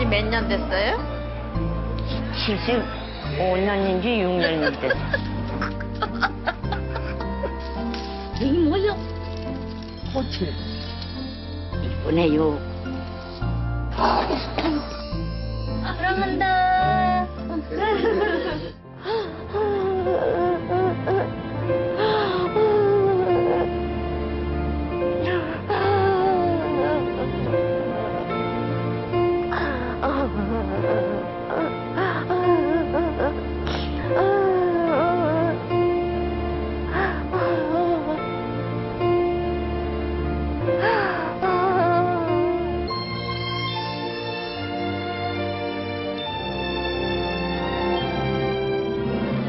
지 몇 년 됐어요? 75년인지 6년인지 됐어. 이게 뭐야? 호텔. 이쁘네요. 사랑한다.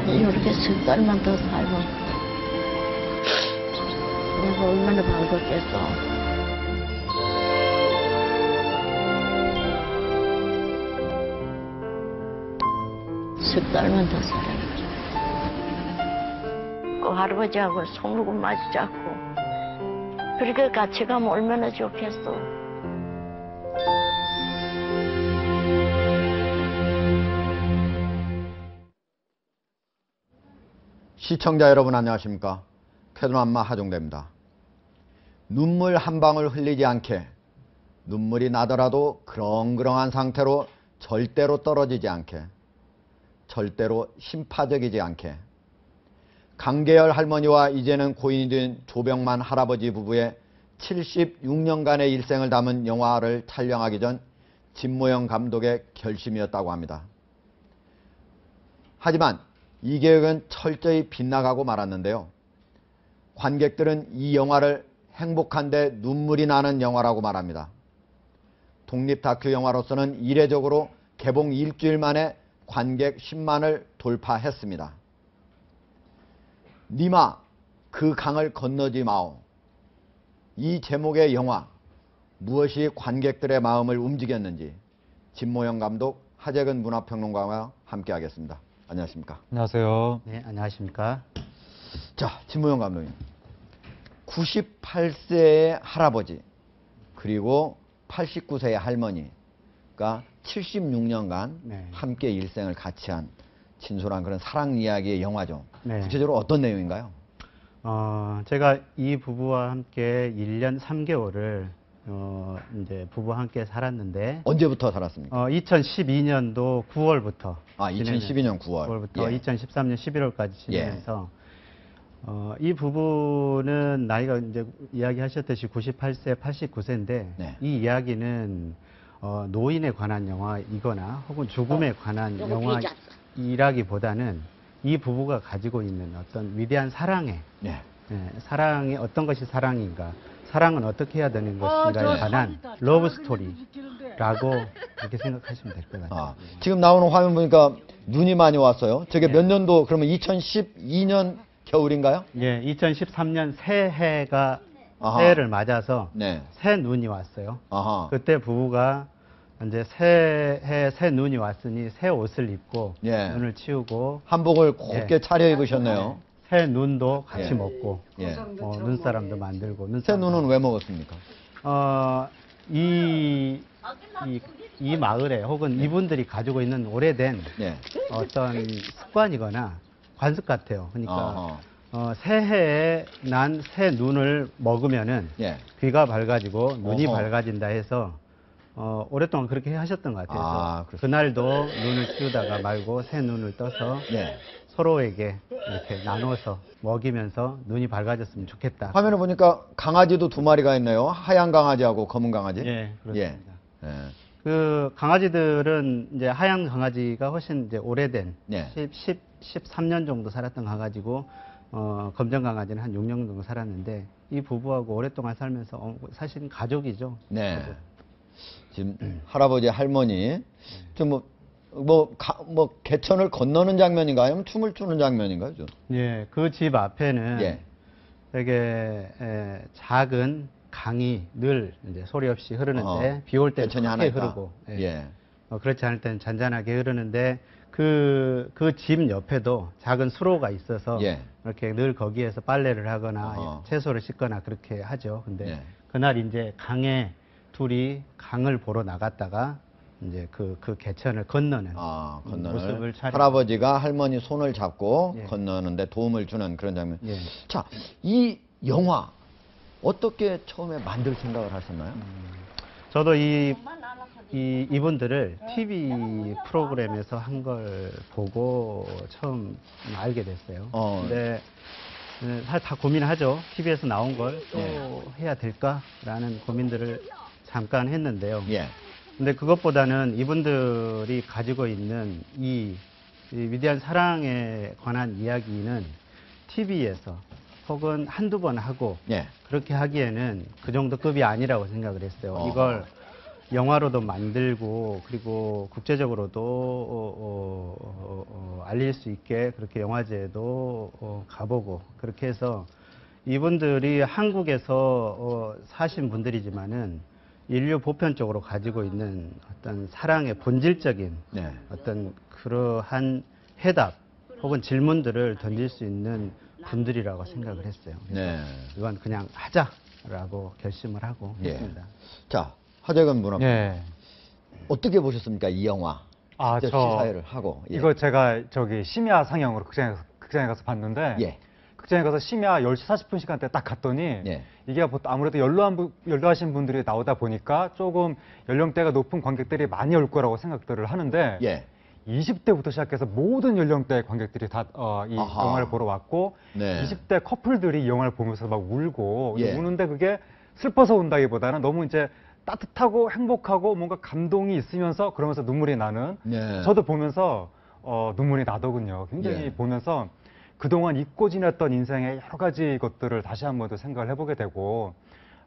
이렇게 석 달만 더 살면 내가 얼마나 반갑겠어. 석 달만 더 살아야지. 그 할아버지하고 손으로 마주 잡고 그렇게 같이 가면 얼마나 좋겠어. 시청자 여러분 안녕하십니까? 쾌도남마 하종대입니다. 눈물 한 방울 흘리지 않게, 눈물이 나더라도 그렁그렁한 상태로 절대로 떨어지지 않게, 절대로 심파적이지 않게, 강계열 할머니와 이제는 고인이 된 조병만 할아버지 부부의 76년간의 일생을 담은 영화를 촬영하기 전 진모영 감독의 결심이었다고 합니다. 하지만 이 계획은 철저히 빗나가고 말았는데요. 관객들은 이 영화를 행복한데 눈물이 나는 영화라고 말합니다. 독립 다큐 영화로서는 이례적으로 개봉 일주일 만에 관객 10만을 돌파했습니다. 니마 그 강을 건너지 마오. 이 제목의 영화, 무엇이 관객들의 마음을 움직였는지 진모영 감독, 하재근 문화평론가와 함께하겠습니다. 안녕하십니까? 안녕하세요. 네, 안녕하십니까? 자, 진모영 감독님. 98세의 할아버지 그리고 89세의 할머니가 76년간 네. 함께 일생을 같이 한 진솔한 그런 사랑 이야기의 영화죠. 네. 구체적으로 어떤 내용인가요? 제가 이 부부와 함께 1년 3개월을 이제 부부와 함께 살았는데 언제부터 살았습니까? 2012년도 9월부터 2012년 9월. 9월부터 예. 2013년 11월까지 지내면서 이 부부는 나이가 이제 이야기하셨듯이 98세, 89세인데 네. 이 이야기는 노인에 관한 영화이거나 혹은 죽음에 관한 영화이라기보다는 이 부부가 가지고 있는 어떤 위대한 사랑의 네. 사랑이 어떤 것이 사랑인가, 사랑은 어떻게 해야 되는 것인가에 관한 러브 스토리라고 그렇게 생각하시면 될 것 같아요. 지금 나오는 화면 보니까 눈이 많이 왔어요. 저게 네. 몇 년도, 그러면 2012년 겨울인가요? 예, 2013년 새해가 아하. 새해를 맞아서 네. 새 눈이 왔어요. 아하. 그때 부부가 이제 새해 새 눈이 왔으니 새 옷을 입고 예. 눈을 치우고 한복을 곱게 예. 차려 입으셨네요. 새 눈도 같이 예. 먹고 예. 눈사람도 만들고 새 눈은 왜 먹었습니까? 이 마을에 혹은 이분들이 가지고 있는 오래된 예. 어떤 습관이거나 관습 같아요. 그러니까 어허. 새해에 난 새 눈을 먹으면은 예. 귀가 밝아지고 눈이 어허. 밝아진다 해서 오랫동안 그렇게 하셨던 것 같아요. 아, 그래서 그날도 눈을 치우다가 말고 새 눈을 떠서 예. 서로에게 이렇게 나눠서 먹이면서 눈이 밝아졌으면 좋겠다. 화면을 보니까 강아지도 두 마리가 있네요. 하얀 강아지하고 검은 강아지. 예, 그렇습니다. 예. 그 강아지들은 이제 하얀 강아지가 훨씬 이제 오래된 예. 13년 정도 살았던 강아지고 검정 강아지는 한 6년 정도 살았는데 이 부부하고 오랫동안 살면서 사실은 가족이죠. 네. 지금 할아버지, 할머니 좀 개천을 건너는 장면인가요? 아니면 춤을 추는 장면인가요? 좀? 예, 그 집 앞에는 예. 되게 작은 강이 늘 이제 소리 없이 흐르는데 비 올 때는 개천이 하나 크게 있다. 흐르고 예. 그렇지 않을 때는 잔잔하게 흐르는데 그 집 옆에도 작은 수로가 있어서 예. 이렇게 늘 거기에서 빨래를 하거나 어허. 채소를 씻거나 그렇게 하죠. 근데 예. 그날 이제 강에 둘이 강을 보러 나갔다가 이제 그 개천을 건너는 건너는 모습을 촬영. 할아버지가 할머니 손을 잡고 예. 건너는데 도움을 주는 그런 장면. 예. 자, 이 영화 어떻게 처음에 만들 생각을 하셨나요? 저도 이분들을 TV 프로그램에서 한 걸 보고 처음 알게 됐어요. 근데 사실 다 고민하죠. TV에서 나온 걸 또 해야 될까라는 고민들을 잠깐 했는데요. 예. 근데 그것보다는 이분들이 가지고 있는 이 위대한 사랑에 관한 이야기는 TV에서 혹은 한두 번 하고 예. 그렇게 하기에는 그 정도 급이 아니라고 생각을 했어요. 어허. 이걸 영화로도 만들고 그리고 국제적으로도 알릴 수 있게 그렇게 영화제도 가보고 그렇게 해서 이분들이 한국에서 사신 분들이지만은 인류 보편적으로 가지고 있는 어떤 사랑의 본질적인 네. 어떤 그러한 해답 혹은 질문들을 던질 수 있는 분들이라고 생각을 했어요. 그래서 네. 이건 그냥 하자라고 결심을 하고 예. 했습니다. 자, 하재근 문화. 예. 어떻게 보셨습니까? 이 영화. 아, 직접 저 시사회를 하고. 예. 이거 제가 저기 심야 상영으로 극장에 가서 봤는데 예. 극장에 가서 심야 10시 40분 시간대 딱 갔더니 예. 이게 보통 아무래도 연로하신 분들이 나오다 보니까 조금 연령대가 높은 관객들이 많이 올 거라고 생각들을 하는데 예. 20대부터 시작해서 모든 연령대의 관객들이 다 이 아하. 영화를 보러 왔고 네. 20대 커플들이 이 영화를 보면서 막 울고 예. 우는데 그게 슬퍼서 운다기보다는 너무 이제 따뜻하고 행복하고 뭔가 감동이 있으면서 그러면서 눈물이 나는 네. 저도 보면서 눈물이 나더군요. 굉장히 예. 보면서 그동안 잊고 지냈던 인생의 여러 가지 것들을 다시 한번 더 생각을 해보게 되고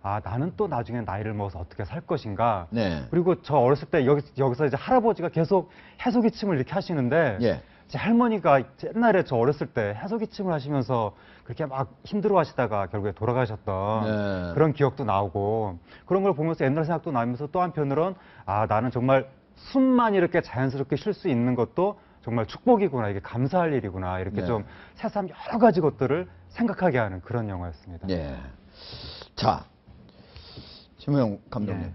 아 나는 또 나중에 나이를 먹어서 어떻게 살 것인가. 네. 그리고 저 어렸을 때 여기서 이제 할아버지가 계속 해소기침을 이렇게 하시는데 예. 제 할머니가 옛날에 저 어렸을 때 해소기침을 하시면서 그렇게 막 힘들어 하시다가 결국에 돌아가셨던 네. 그런 기억도 나오고 그런 걸 보면서 옛날 생각도 나면서 또 한편으론 아 나는 정말 숨만 이렇게 자연스럽게 쉴 수 있는 것도 정말 축복이구나 이게 감사할 일이구나 이렇게 네. 좀 새삼 여러 가지 것들을 생각하게 하는 그런 영화였습니다. 예. 자, 심우영 감독님. 예.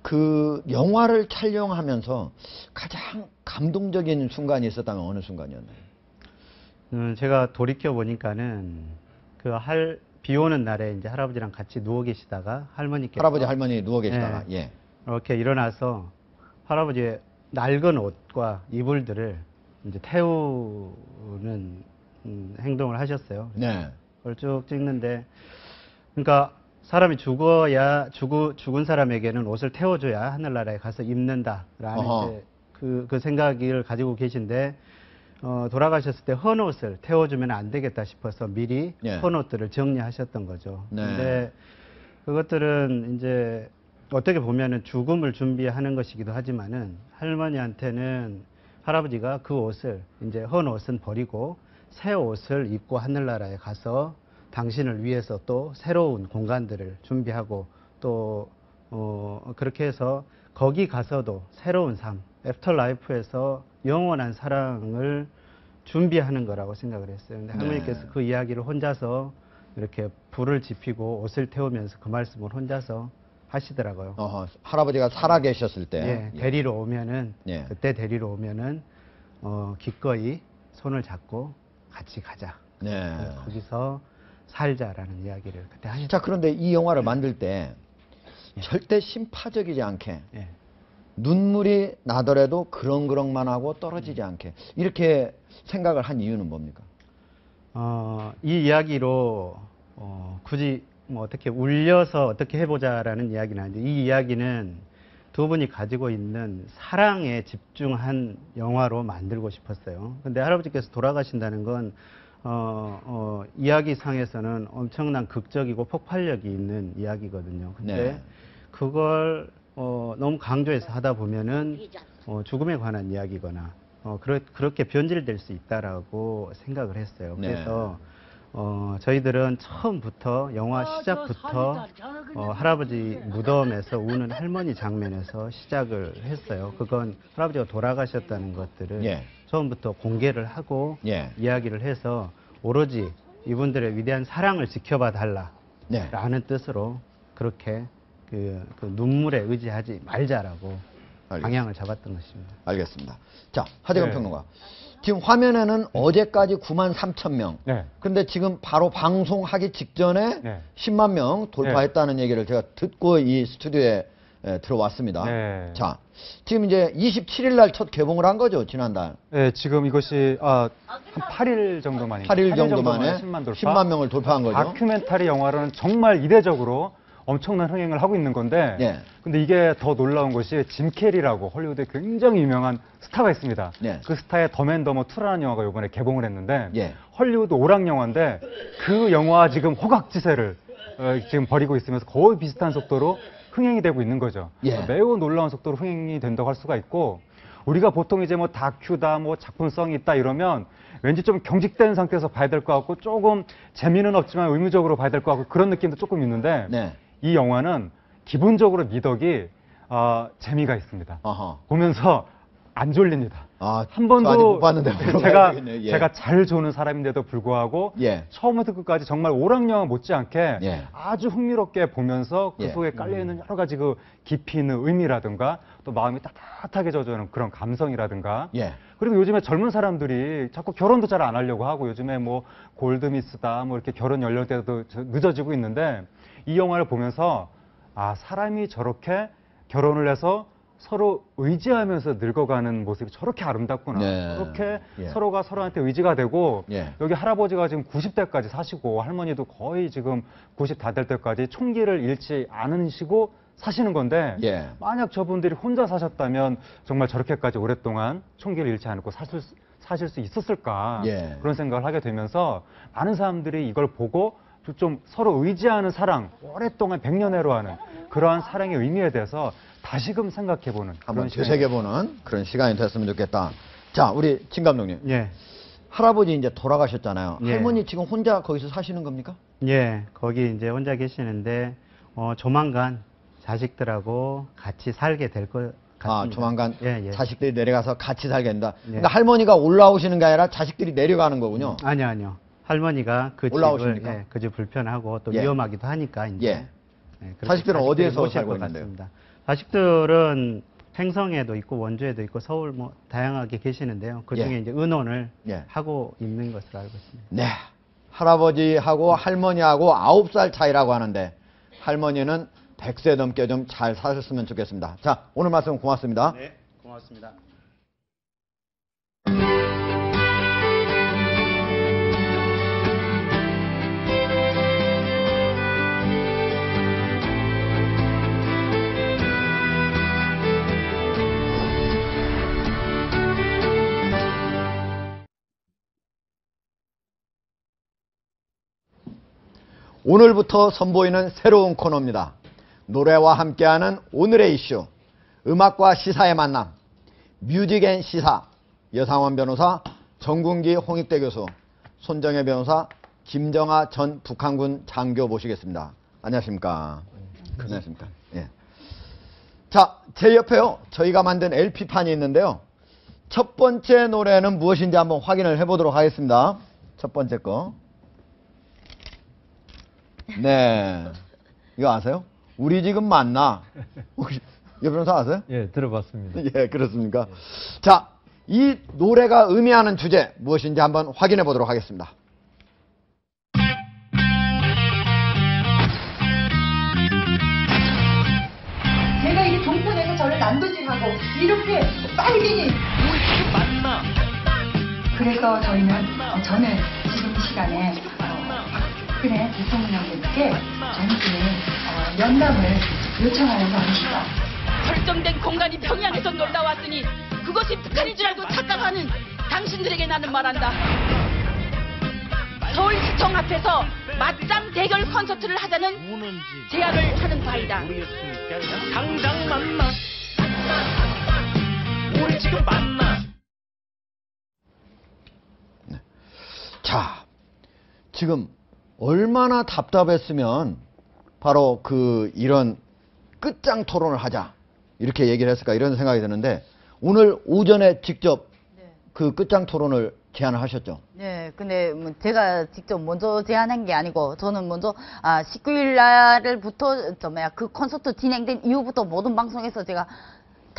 그 영화를 촬영하면서 가장 감동적인 순간이 있었다면 어느 순간이었나요? 제가 돌이켜 보니까는 비 오는 날에 이제 할아버지랑 같이 누워 계시다가 할머니께서 할아버지 할머니 누워 계시다가 예. 이렇게 일어나서 할아버지의 낡은 옷과 이불들을 이제 태우는 행동을 하셨어요. 네. 그걸 쭉 찍는데, 그러니까 사람이 죽은 사람에게는 옷을 태워줘야 하늘나라에 가서 입는다라는 어허. 이제 그 생각을 가지고 계신데, 돌아가셨을 때 헌 옷을 태워주면 안 되겠다 싶어서 미리 예. 헌 옷들을 정리하셨던 거죠. 네. 근데 그것들은 이제 어떻게 보면은 죽음을 준비하는 것이기도 하지만은 할머니한테는 할아버지가 그 옷을 이제 헌 옷은 버리고 새 옷을 입고 하늘나라에 가서 당신을 위해서 또 새로운 공간들을 준비하고 또 그렇게 해서 거기 가서도 새로운 삶, 애프터 라이프에서 영원한 사랑을 준비하는 거라고 생각을 했어요. 근데 할머니께서 그 이야기를 혼자서 이렇게 불을 지피고 옷을 태우면서 그 말씀을 혼자서 하시더라고요. 할아버지가 살아 계셨을 때. 예, 데리러 오면은 예. 그때 데리러 오면은 기꺼이 손을 잡고 같이 가자. 네. 거기서 살자라는 이야기를 그때 하셨어요. 자, 그런데 이 영화를 만들 때 절대 심파적이지 않게 예. 눈물이 나더라도 그렁그렁만 하고 떨어지지 않게 이렇게 생각을 한 이유는 뭡니까? 이 이야기로 굳이 뭐 어떻게 울려서 어떻게 해보자라는 이야기는 아닌데 이 이야기는 두 분이 가지고 있는 사랑에 집중한 영화로 만들고 싶었어요. 근데 할아버지께서 돌아가신다는 건 이야기상에서는 엄청난 극적이고 폭발력이 있는 이야기거든요. 근데 네. 그걸 너무 강조해서 하다 보면은 죽음에 관한 이야기거나 그렇게 변질될 수 있다라고 생각을 했어요. 네. 그래서 저희들은 처음부터 영화 시작부터 할아버지 무덤에서 우는 할머니 장면에서 시작을 했어요. 그건 할아버지가 돌아가셨다는 것들을 예. 처음부터 공개를 하고 예. 이야기를 해서 오로지 이분들의 위대한 사랑을 지켜봐 달라라는 네. 뜻으로 그렇게 그 눈물에 의지하지 말자라고 방향을 잡았던 것입니다. 알겠습니다. 자, 하재근 네. 평론가. 지금 화면에는 어제까지 9만 3천 명. 네. 근데 지금 바로 방송하기 직전에 네. 10만 명 돌파했다는 얘기를 제가 듣고 이 스튜디오에 들어왔습니다. 네. 자, 지금 이제 27일 날 첫 개봉을 한 거죠, 지난달. 네, 지금 이것이 한 8일 정도 만에 8일 정도 만에 10만 돌파. 10만 명을 돌파한 거죠. 다큐멘터리 영화로는 정말 이례적으로 엄청난 흥행을 하고 있는 건데 예. 근데 이게 더 놀라운 것이 짐 캐리라고 헐리우드에 굉장히 유명한 스타가 있습니다. 예. 그 스타의 더맨더머 2라는 영화가 이번에 개봉을 했는데 예. 헐리우드 오락 영화인데 그 영화 지금 호각지세를 지금 벌이고 있으면서 거의 비슷한 속도로 흥행이 되고 있는 거죠. 예. 매우 놀라운 속도로 흥행이 된다고 할 수가 있고 우리가 보통 이제 뭐 다큐다 뭐 작품성이 있다 이러면 왠지 좀 경직된 상태에서 봐야 될 것 같고 조금 재미는 없지만 의무적으로 봐야 될 것 같고 그런 느낌도 조금 있는데 네. 이 영화는 기본적으로 미덕이 재미가 있습니다. 어허. 보면서 안 졸립니다. 아, 한 저 아직 번도 못 봤는데 보러 제가 가야겠네요. 예. 제가 잘 조는 사람인데도 불구하고 예. 처음부터 끝까지 정말 오락 영화 못지않게 예. 아주 흥미롭게 보면서 그 예. 속에 깔려 있는 여러 가지 그 깊이 있는 의미라든가 또 마음이 따뜻하게 젖어오는 그런 감성이라든가 예. 그리고 요즘에 젊은 사람들이 자꾸 결혼도 잘 안 하려고 하고 요즘에 뭐 골드미스다 뭐 이렇게 결혼 연령대도 늦어지고 있는데 이 영화를 보면서 아 사람이 저렇게 결혼을 해서 서로 의지하면서 늙어가는 모습이 저렇게 아름답구나. 네. 그렇게 예. 서로가 서로한테 의지가 되고 예. 여기 할아버지가 지금 90대까지 사시고 할머니도 거의 지금 90 다 될 때까지 총기를 잃지 않으시고 사시는 건데 예. 만약 저분들이 혼자 사셨다면 정말 저렇게까지 오랫동안 총기를 잃지 않고 사실 수 있었을까 예. 그런 생각을 하게 되면서 많은 사람들이 이걸 보고 좀 서로 의지하는 사랑 오랫동안 백년해로 하는 그러한 사랑의 의미에 대해서 다시금 생각해보는 한번 그런 시간이 되새겨보는 그런 시간이 됐으면 좋겠다. 자, 우리 진 감독님. 예, 할아버지 이제 돌아가셨잖아요. 예. 할머니 지금 혼자 거기서 사시는 겁니까? 예, 거기 이제 혼자 계시는데 조만간 자식들하고 같이 살게 될 것 같습니다. 아, 조만간 예, 예. 자식들이 내려가서 같이 살게 된다. 예. 그러니까 할머니가 올라오시는 게 아니라 자식들이 내려가는 거군요. 아니요. 할머니가 그 집을 올라오십니까? 그 집 불편하고 또 예. 위험하기도 하니까 이제 예. 그렇게 자식들은 자식들이 어디에서 모실 살고 것 있는데요? 같습니다. 자식들은 횡성에도 있고 원주에도 있고 서울 뭐 다양하게 계시는데요. 그 중에 예. 이제 의논을 예. 하고 있는 것으로 알고 있습니다. 네. 할아버지하고 할머니하고 9살 차이라고 하는데 할머니는 100세 넘게 좀 잘 사셨으면 좋겠습니다. 자, 오늘 말씀 고맙습니다. 네, 고맙습니다. 오늘부터 선보이는 새로운 코너입니다. 노래와 함께하는 오늘의 이슈, 음악과 시사의 만남, 뮤직앤 시사, 여상원 변호사, 정군기 홍익대 교수, 손정혜 변호사, 김정아 전 북한군 장교 모시겠습니다. 안녕하십니까? 안녕하십니까? 예. 자, 제 옆에요. 저희가 만든 LP판이 있는데요. 첫 번째 노래는 무엇인지 한번 확인을 해보도록 하겠습니다. 첫 번째 거. 네. 이거 아세요? 우리 지금 만나. 혹시 여 변호사 아세요? 예, 들어봤습니다. 예, 그렇습니까? 자, 이 노래가 의미하는 주제 무엇인지 한번 확인해 보도록 하겠습니다. 제가 이 종편에서 저를 난도질하고 이렇게 빨갱이 그래서 저는 지금 이 시간에 박근혜 대통령님께 전체 연락을 요청하려고 합니다. 설정된 공간이 평양에서 놀다 왔으니 그것이 북한인 줄 알고 착각하는 당신들에게 나는 말한다. 서울시청 앞에서 맞짱 대결 콘서트를 하자는 제안을 하는 바이다. 당장 만나. 우리 지금 만나. 자, 지금 얼마나 답답했으면 바로 이런 끝장 토론을 하자 이렇게 얘기를 했을까 이런 생각이 드는데 오늘 오전에 직접 그 끝장 토론을 제안을 하셨죠? 네, 근데 뭐 제가 직접 먼저 제안한 게 아니고 저는 먼저 19일 날부터 그 콘서트 진행된 이후부터 모든 방송에서 제가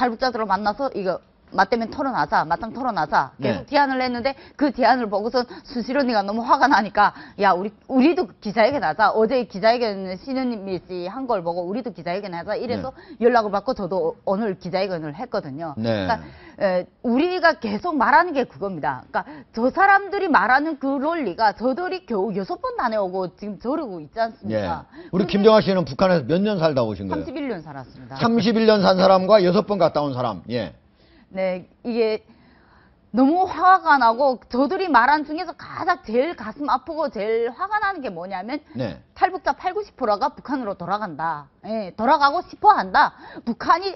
탈북자들을 만나서 이거 맞대면 털어나자, 맞짱 털어나자 계속 네. 제안을 했는데 그 제안을 보고선 수실 언니가 너무 화가 나니까 야 우리도 기자회견 하자. 어제 기자회견 신은미 씨 한 걸 보고 우리도 기자회견 하자 이래서 연락을 받고 저도 오늘 기자회견을 했거든요. 네. 그러니까 우리가 계속 말하는 게 그겁니다. 그러니까 저 사람들이 말하는 그 논리가 저들이 겨우 6번 다녀오고 지금 저러고 있지 않습니까? 예. 우리 김정아 씨는 북한에서 몇 년 살다 오신 거예요? 31년 살았습니다. 31년 산 사람과 6번 갔다 온 사람. 예. 네, 이게 너무 화가 나고 저들이 말한 중에서 가장 제일 가슴 아프고 제일 화가 나는 게 뭐냐면 네. 탈북자 80, 90%가 북한으로 돌아간다. 예, 돌아가고 싶어 한다. 북한이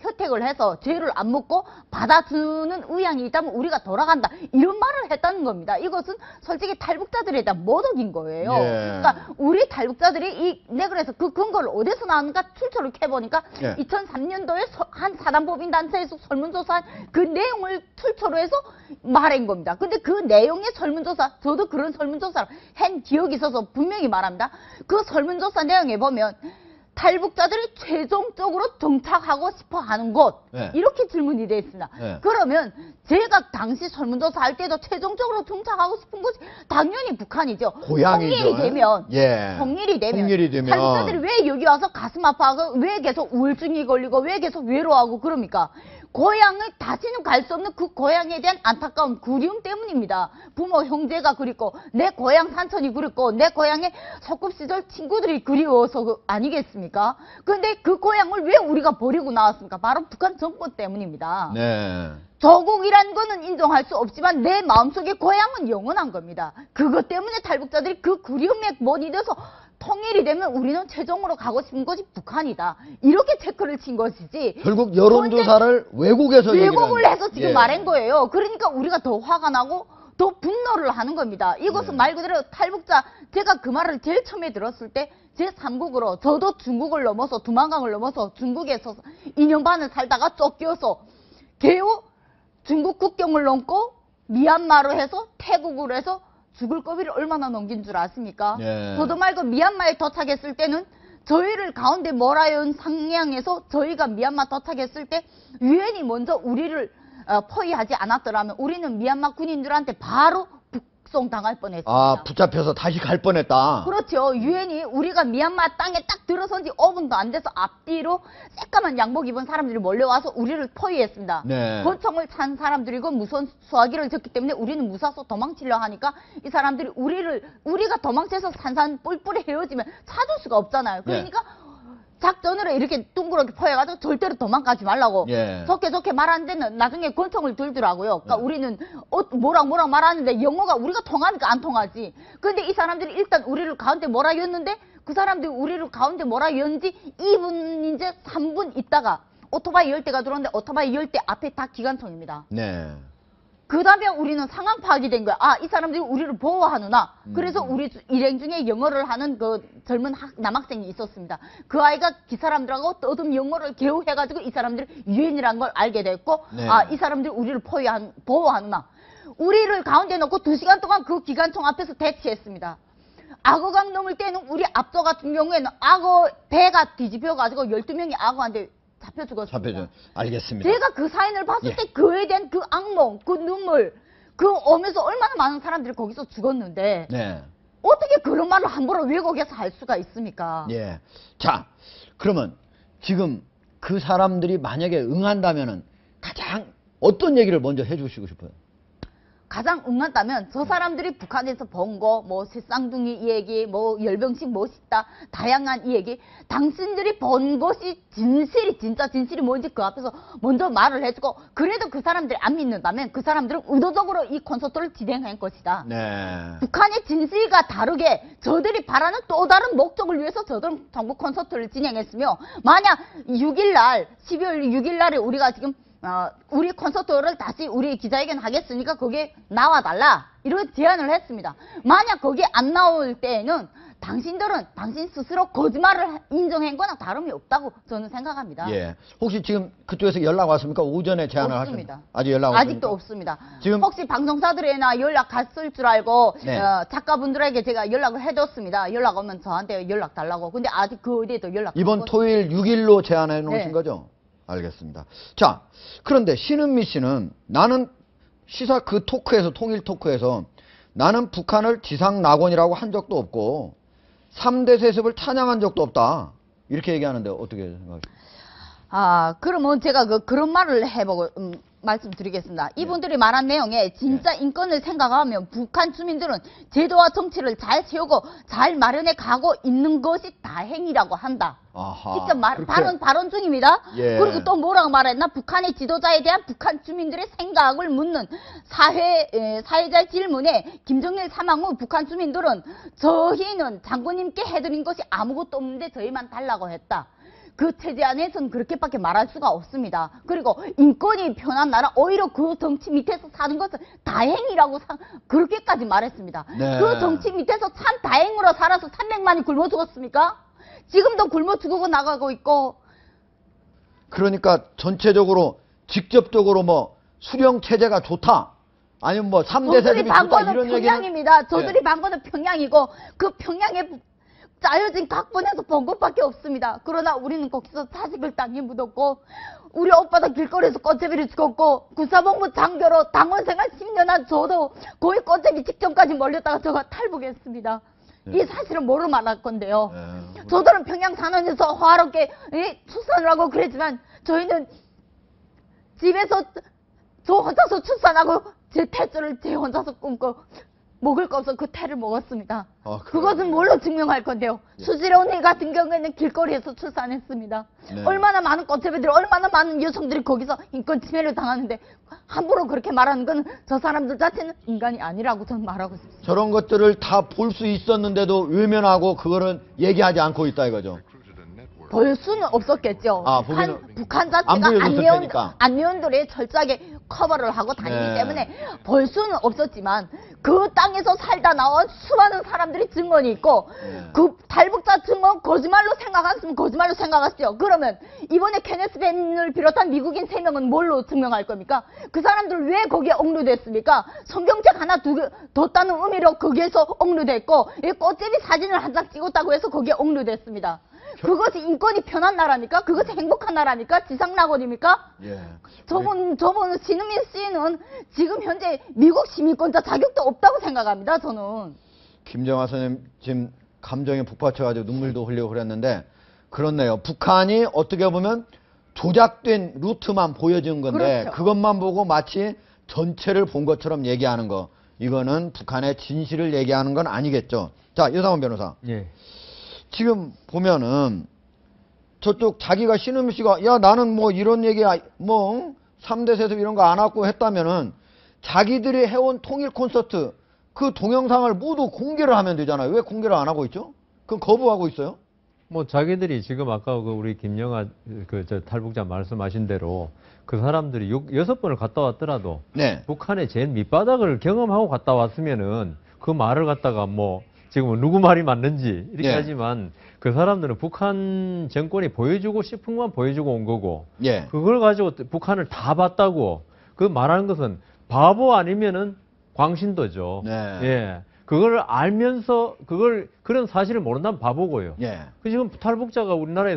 혜택을 해서 죄를 안 묻고 받아주는 의향이 있다면 우리가 돌아간다. 이런 말을 했다는 겁니다. 이것은 솔직히 탈북자들에 대한 모독인 거예요. 예. 그러니까 우리 탈북자들이 내 그래서 그 근거를 어디서 나왔는가 출처를 캐보니까 예. 2003년도에 한 사단법인단체에서 설문조사한 그 내용을 출처로 해서 말한 겁니다. 근데 그 내용의 설문조사, 저도 그런 설문조사를 한 기억이 있어서 분명히 말합니다. 그 설문조사 내용에 보면 탈북자들이 최종적으로 정착하고 싶어 하는 곳. 네. 이렇게 질문이 되어 있습니다. 네. 그러면 제가 당시 설문조사 할 때도 최종적으로 정착하고 싶은 곳이 당연히 북한이죠. 고향이죠. 통일이 되면. 예. 통일이 되면. 통일이 되면. 탈북자들이 왜 여기 와서 가슴 아파하고 왜 계속 우울증이 걸리고 왜 계속 외로워하고 그럽니까? 고향을 다시는 갈 수 없는 그 고향에 대한 안타까움, 그리움 때문입니다. 부모, 형제가 그립고 내 고향 산천이 그립고 내 고향의 소꿉시절 친구들이 그리워서 아니겠습니까? 근데 그 고향을 왜 우리가 버리고 나왔습니까? 바로 북한 정권 때문입니다. 네. 조국이란 거는 인정할 수 없지만 내 마음속의 고향은 영원한 겁니다. 그것 때문에 탈북자들이 그 그리움에 못 이겨서 통일이 되면 우리는 최종으로 가고 싶은 곳이 북한이다. 이렇게 체크를 친 것이지. 결국 여론조사를 외국에서 왜곡을 얘기를 해서 지금 예. 말한 거예요. 그러니까 우리가 더 화가 나고 더 분노를 하는 겁니다. 이것은 네. 말 그대로 탈북자, 제가 그 말을 제일 처음에 들었을 때 제3국으로 저도 중국을 넘어서 두만강을 넘어서 중국에서 2년 반을 살다가 쫓겨서 겨우 중국 국경을 넘고 미얀마로 해서 태국으로 해서 죽을 거리를 얼마나 넘긴 줄 아십니까? 예. 저도 말고 미얀마에 도착했을 때는 저희를 가운데 몰아연 상향에서 저희가 미얀마 도착했을 때 유엔이 먼저 우리를 포위하지 않았더라면 우리는 미얀마 군인들한테 바로 북송당할 뻔했습니다. 아, 붙잡혀서 다시 갈 뻔했다. 그렇죠. 유엔이 우리가 미얀마 땅에 딱 들어선 지 5분도 안 돼서 앞뒤로 새까만 양복 입은 사람들이 몰려와서 우리를 포위했습니다. 네. 권총을 찬 사람들이고 무서운 수화기를 졌기 때문에 우리는 무사서 도망치려 하니까 이 사람들이 우리가 도망쳐서 산산 뿔뿔이 헤어지면 찾을 수가 없잖아요. 그러니까 작전으로 이렇게 둥그렇게 포해가지고 절대로 도망가지 말라고 예. 좋게 말하는 데는 나중에 권총을 들더라고요. 그러니까 우리는 뭐랑 말하는데 영어가 우리가 통하니까 안 통하지. 근데 이 사람들이 일단 우리를 가운데 몰아였는데 그 사람들이 우리를 가운데 몰아연지 2분 이제 3분 있다가 오토바이 10대가 들어오는데 오토바이 10대 앞에 다 기관총입니다. 네. 그 다음에 우리는 상황 파악이 된 거야. 아, 이 사람들이 우리를 보호하누나. 그래서 우리 일행 중에 영어를 하는 그 젊은 남학생이 있었습니다. 그 아이가 그 사람들하고 떠듬 영어를 겨우 해가지고 이 사람들이 유엔이라는 걸 알게 됐고, 네. 아, 이 사람들이 우리를 보호하누나. 우리를 가운데 놓고 2시간 동안 그 기관총 앞에서 대치했습니다. 악어강 넘을 때는 우리 앞서 같은 경우에는 악어 배가 뒤집혀가지고 12명이 악어한테 잡혀 죽었습니다. 잡혀줘. 알겠습니다. 제가 그 사인을 봤을 예. 때 그에 대한 그 악몽, 그 눈물, 그 오면서 얼마나 많은 사람들이 거기서 죽었는데 네. 어떻게 그런 말을 함부로 왜곡해서 할 수가 있습니까? 예. 자, 그러면 지금 그 사람들이 만약에 응한다면은 가장 어떤 얘기를 먼저 해주시고 싶어요? 가장 응한다면 저 사람들이 북한에서 본 거, 뭐 새쌍둥이 이 얘기, 뭐 열병식 멋있다, 다양한 이 얘기, 당신들이 본 것이 진실이 진짜 진실이 뭔지 그 앞에서 먼저 말을 해주고 그래도 그 사람들이 안 믿는다면 그 사람들은 의도적으로 이 콘서트를 진행할 것이다. 네. 북한의 진실과 다르게 저들이 바라는 또 다른 목적을 위해서 저들은 전국 콘서트를 진행했으며 만약 6일날 12월 6일날에 우리가 지금 우리 콘서트를 다시 우리 기자회견 하겠으니까 거기에 나와달라 이런 제안을 했습니다. 만약 거기에 안 나올 때에는 당신들은 당신 스스로 거짓말을 인정한 거나 다름이 없다고 저는 생각합니다. 예. 혹시 지금 그쪽에서 연락 왔습니까? 오전에 제안을 없습니다. 하셨나요? 아직 연락 왔습니까? 아직도 없습니다. 지금- 혹시 방송사들에나 연락 갔을 줄 알고 네. 작가분들에게 제가 연락을 해뒀습니다. 연락 오면 저한테 연락 달라고. 근데 아직 그 어디에도 연락 이번 안 토요일 6일로 제안해 놓으신 네. 거죠? 알겠습니다. 자, 그런데 신은미 씨는 나는 시사 그 토크에서, 통일 토크에서 나는 북한을 지상 낙원이라고 한 적도 없고 3대 세습을 찬양한 적도 없다. 이렇게 얘기하는데 어떻게 생각하십니까? 그러면 제가 그런 말을 해보고 말씀드리겠습니다. 이분들이 말한 내용에 진짜 인권을 생각하면 북한 주민들은 제도와 정치를 잘 세우고 잘 마련해 가고 있는 것이 다행이라고 한다. 아하, 직접 그렇게. 발언 중입니다. 예. 그리고 또 뭐라고 말했나? 북한의 지도자에 대한 북한 주민들의 생각을 묻는 사회자 질문에 김정일 사망 후 북한 주민들은 저희는 장군님께 해드린 것이 아무것도 없는데 저희만 달라고 했다. 그 체제 안에서는 그렇게밖에 말할 수가 없습니다. 그리고 인권이 편한 나라, 오히려 그 정치 밑에서 사는 것은 다행이라고 그렇게까지 말했습니다. 네. 그 정치 밑에서 참 다행으로 살아서 300만이 굶어 죽었습니까? 지금도 굶어 죽고 나가고 있고. 그러니까 전체적으로 직접적으로 뭐 수령 체제가 좋다. 아니면 뭐 3대 저들이 세습이 좋다. 방거는 이런 얘기는 평양입니다. 저들이 예. 방거는 평양이고 그 평양에 짜여진 각본에서 본 것밖에 없습니다. 그러나 우리는 거기서 자식을 땅에 묻었고 우리 오빠도 길거리에서 꽃제비를 죽었고 군사본부 장교로 당원생활 10년 한 저도 거의 꽃제비 직전까지 몰렸다가 저가 탈북했습니다. 이 사실은 뭐로 말할 건데요. 저들은 평양 산원에서 화롭게 출산을 하고 그랬지만 저희는 집에서 저 혼자서 출산하고 제 태초를 제 혼자서 꿈꿔 먹을 거 없어 그 태를 먹었습니다. 그것은 뭘로 증명할 건데요. 수지로 언니 같은 경우에는 길거리에서 출산했습니다. 네. 얼마나 많은 꽃제비들이 얼마나 많은 여성들이 거기서 인권 침해를 당하는데 함부로 그렇게 말하는 건 저 사람들 자체는 인간이 아니라고 저는 말하고 싶습니다. 저런 것들을 다 볼 수 있었는데도 외면하고 그거를 얘기하지 않고 있다 이거죠. 볼 수는 없었겠죠. 북한 안 자체가 보여줬을 테니까. 안면들이 철저하게 커버를 하고 다니기 네. 때문에 볼 수는 없었지만 그 땅에서 살다 나온 수많은 사람들이 증언이 있고 그 탈북자 증언 거짓말로 생각했으면 거짓말로 생각하시죠. 그러면 이번에 케네스 벤을 비롯한 미국인 3명은 뭘로 증명할 겁니까? 그 사람들 왜 거기에 억류됐습니까? 성경책 하나 뒀다는 의미로 거기에서 억류됐고 이 꽃제비 사진을 한 장 찍었다고 해서 거기에 억류됐습니다. 그것이 인권이 편한 나라입니까? 그것이 행복한 나라입니까? 지상낙원입니까? 예. 저분 신은민 씨는 지금 현재 미국 시민권자 자격도 없다고 생각합니다. 저는. 김정아 선생님 지금 감정에 북받쳐가지고 눈물도 흘리고 그랬는데 그렇네요. 북한이 어떻게 보면 조작된 루트만 보여준 건데 그렇죠. 그것만 보고 마치 전체를 본 것처럼 얘기하는 거. 이거는 북한의 진실을 얘기하는 건 아니겠죠. 자, 여상원 변호사. 예. 지금 보면은 저쪽 자기가 신은미 씨가 야 나는 뭐 이런 얘기 뭐 3대 세습 이런 거 안 하고 했다면은 자기들이 해온 통일 콘서트 그 동영상을 모두 공개를 하면 되잖아요. 왜 공개를 안 하고 있죠? 그럼 거부하고 있어요? 뭐 자기들이 지금 아까 그 우리 김영아 저 탈북자 말씀하신 대로 그 사람들이 6번을 갔다 왔더라도 네. 북한의 제일 밑바닥을 경험하고 갔다 왔으면은 그 말을 갖다가 뭐 지금 누구 말이 맞는지 이렇게 예. 하지만 그 사람들은 북한 정권이 보여주고 싶은 것만 보여주고 온 거고 예. 그걸 가지고 북한을 다 봤다고 그 말하는 것은 바보 아니면은 광신도죠. 네. 예. 그걸 알면서 그런 사실을 모른다면 바보고요. 예. 그 지금 탈북자가 우리나라에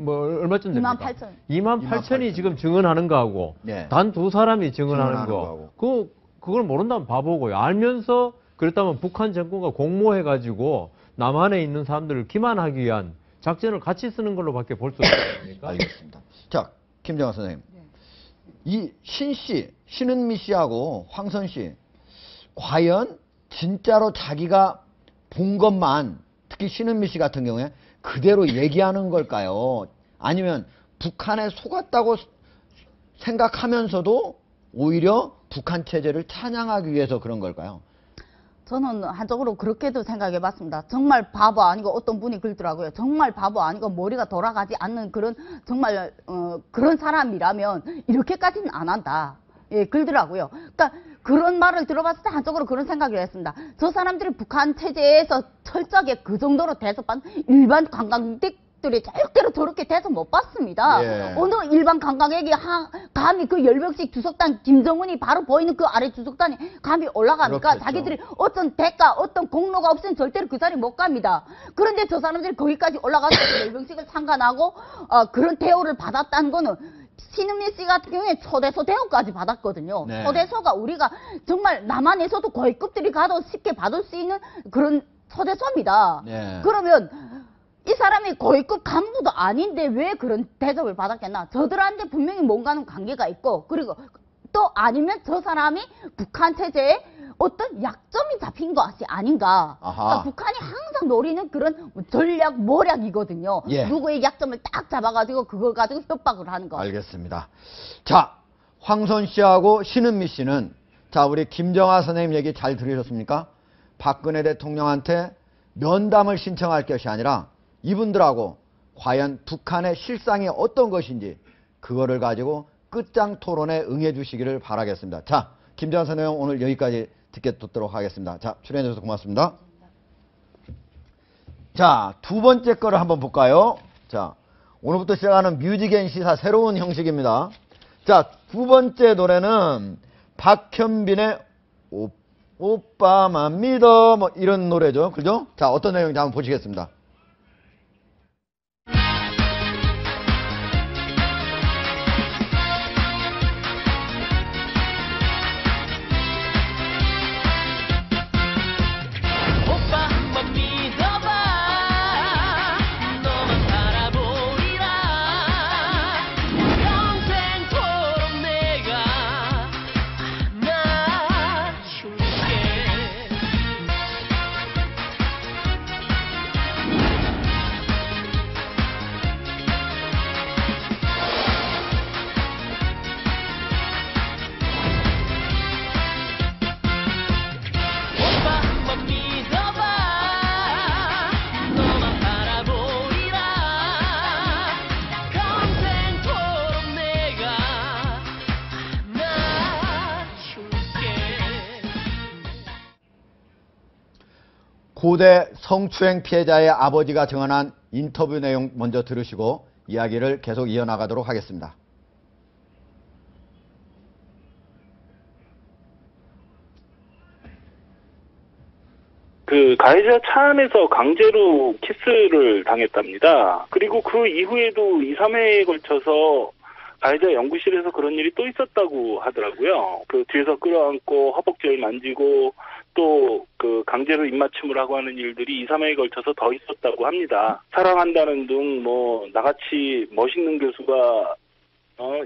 얼마쯤 됩니까? 28,000. 28,000이 지금 증언하는 거하고 예. 단 2사람이 증언하는 증언하는 거. 거하고. 그걸 모른다면 바보고요. 알면서 그렇다면 북한 정권과 공모해가지고 남한에 있는 사람들을 기만하기 위한 작전을 같이 쓰는 걸로밖에 볼 수 없습니까? 알겠습니다. 자, 김정아 선생님. 이 신은미 씨하고 황선 씨, 과연 진짜로 자기가 본 것만, 특히 신은미 씨 같은 경우에 그대로 얘기하는 걸까요? 아니면 북한에 속았다고 생각하면서도 오히려 북한 체제를 찬양하기 위해서 그런 걸까요? 저는 한쪽으로 그렇게도 생각해 봤습니다. 정말 바보 아니고 어떤 분이 그러더라고요. 정말 바보 아니고 머리가 돌아가지 않는 그런 정말 그런 사람이라면 이렇게까지는 안 한다. 예, 그러더라고요. 그러니까 그런 말을 들어봤을 때 한쪽으로 그런 생각을 했습니다. 저 사람들이 북한 체제에서 철저하게 그 정도로 대접받는 일반 관광객들이 절대로 저렇게 대접 못 받습니다. 예. 어느 일반 관광객이 감히 그 열병식 주석단 김정은이 바로 보이는 그 아래 주석단에 감히 올라갑니까? 그렇겠죠. 자기들이 어떤 대가, 어떤 공로가 없으면 절대로 그 자리 못 갑니다. 그런데 저 사람들이 거기까지 올라가서 그 열병식을 참관하고 그런 대우를 받았다는 거는 신은미 씨 같은 경우에 초대소 대우까지 받았거든요. 네. 초대소가 우리가 정말 남한에서도 고위급들이 가도 쉽게 받을 수 있는 그런 초대소입니다. 네. 그러면 이 사람이 고위급 간부도 아닌데 왜 그런 대접을 받았겠나? 저들한테 분명히 뭔가는 관계가 있고, 그리고 또 아니면 저 사람이 북한 체제에 어떤 약점이 잡힌 것이 아닌가. 그러니까 북한이 항상 노리는 그런 전략, 모략이거든요. 예. 누구의 약점을 딱 잡아가지고 그걸 가지고 협박을 하는 거. 알겠습니다. 자, 황선 씨하고 신은미 씨는 자, 우리 김정아 선생님 얘기 잘 들으셨습니까? 박근혜 대통령한테 면담을 신청할 것이 아니라 이분들하고 과연 북한의 실상이 어떤 것인지 그거를 가지고 끝장 토론에 응해 주시기를 바라겠습니다. 자, 김정아 선생님 오늘 여기까지 듣도록 하겠습니다. 자, 출연해 주셔서 고맙습니다. 자, 두 번째 거를 한번 볼까요? 자, 오늘부터 시작하는 뮤직앤 시사 새로운 형식입니다. 자, 두 번째 노래는 박현빈의 오빠만 믿어 뭐 이런 노래죠. 그죠? 자, 어떤 내용인지 한번 보시겠습니다. 고대 성추행 피해자의 아버지가 증언한 인터뷰 내용 먼저 들으시고 이야기를 계속 이어나가도록 하겠습니다. 그 가해자 차 안에서 강제로 키스를 당했답니다. 그리고 그 이후에도 2, 3회에 걸쳐서 가해자 연구실에서 그런 일이 또 있었다고 하더라고요. 그 뒤에서 끌어안고 허벅지를 만지고 또 그 강제로 입맞춤을 하고 하는 일들이 2, 3회에 걸쳐서 더 있었다고 합니다. 사랑한다는 등 뭐 나같이 멋있는 교수가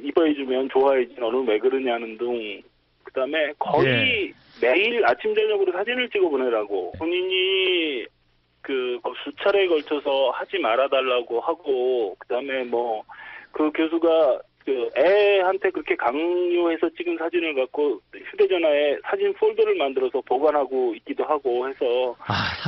이뻐해주면 좋아해지 너는 왜 그러냐는 등 그다음에 거의 매일 아침 저녁으로 사진을 찍어 보내라고 본인이 그 수차례에 걸쳐서 하지 말아달라고 하고 그다음에 뭐 그 교수가 그 애한테 그렇게 강요해서 찍은 사진을 갖고 휴대전화에 사진 폴더를 만들어서 보관하고 있기도 하고 해서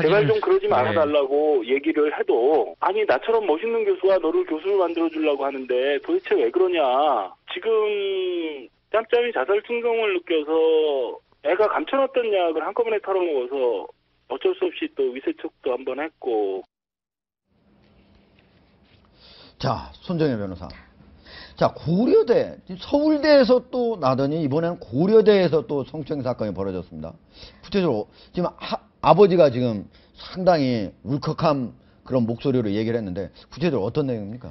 제발 좀 그러지 말아달라고 얘기를 해도 아니 나처럼 멋있는 교수가 너를 교수를 만들어주려고 하는데 도대체 왜 그러냐. 지금 짬짬이 자살 충동을 느껴서 애가 감춰놨던 약을 한꺼번에 털어먹어서 어쩔 수 없이 또 위세척도 한번 했고. 자, 손정혜 변호사. 자, 고려대, 서울대에서 또 나더니 이번에는 고려대에서 또 성추행 사건이 벌어졌습니다. 구체적으로 지금 아버지가 지금 상당히 울컥한 그런 목소리로 얘기를 했는데 구체적으로 어떤 내용입니까?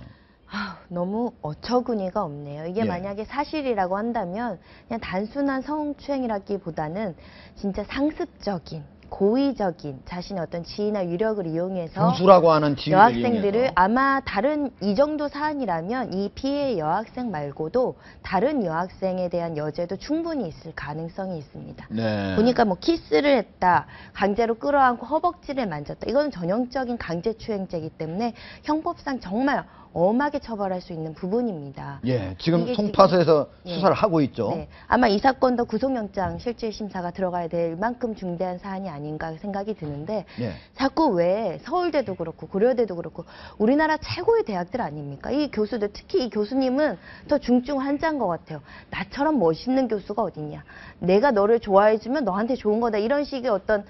너무 어처구니가 없네요. 이게 만약에 사실이라고 한다면 그냥 단순한 성추행이라기보다는 진짜 상습적인 고의적인 자신의 어떤 지위나 위력을 이용해서 교수라고 하는 지위를 여학생들을 이용해서. 아마 다른 이 정도 사안이라면 이 피해 여학생 말고도 다른 여학생에 대한 여죄도 충분히 있을 가능성이 있습니다. 네. 보니까 뭐 키스를 했다, 강제로 끌어안고 허벅지를 만졌다. 이건 전형적인 강제추행죄이기 때문에 형법상 정말 엄하게 처벌할 수 있는 부분입니다. 예, 지금 송파서에서 수사를 하고 있죠. 네, 아마 이 사건도 구속영장 실질심사가 들어가야 될 만큼 중대한 사안이 아닌가 생각이 드는데 자꾸 왜 서울대도 그렇고 고려대도 그렇고 우리나라 최고의 대학들 아닙니까? 이 교수들, 특히 이 교수님은 더 중증환자인 것 같아요. 나처럼 멋있는 교수가 어딨냐. 내가 너를 좋아해주면 너한테 좋은 거다. 이런 식의 어떤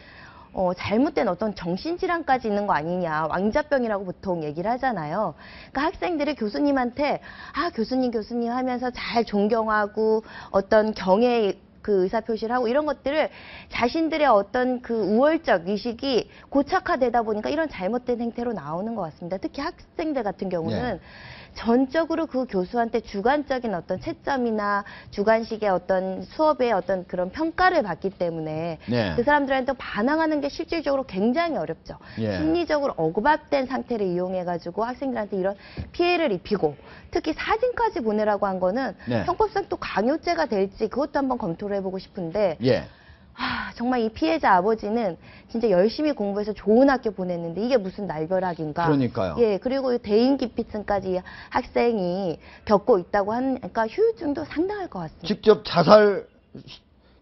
잘못된 어떤 정신질환까지 있는 거 아니냐, 왕자병이라고 보통 얘기를 하잖아요. 그러니까 학생들이 교수님한테 교수님 하면서 잘 존경하고 어떤 경애 그 의사표시를 하고 이런 것들을 자신들의 어떤 그 우월적 의식이 고착화되다 보니까 이런 잘못된 행태로 나오는 것 같습니다. 특히 학생들 같은 경우는 전적으로 그 교수한테 주관적인 어떤 채점이나 주관식의 어떤 수업의 어떤 그런 평가를 받기 때문에 그 사람들한테 반항하는 게 실질적으로 굉장히 어렵죠. 심리적으로 억압된 상태를 이용해가지고 학생들한테 이런 피해를 입히고 특히 사진까지 보내라고 한 거는 형법상 또 강요죄가 될지 그것도 한번 검토를 해보고 싶은데 정말 이 피해자 아버지는 진짜 열심히 공부해서 좋은 학교 보냈는데 이게 무슨 날벼락인가. 그러니까요. 그리고 대인기피증까지 학생이 겪고 있다고 하니까 후유증도 상당할 것 같습니다. 직접 자살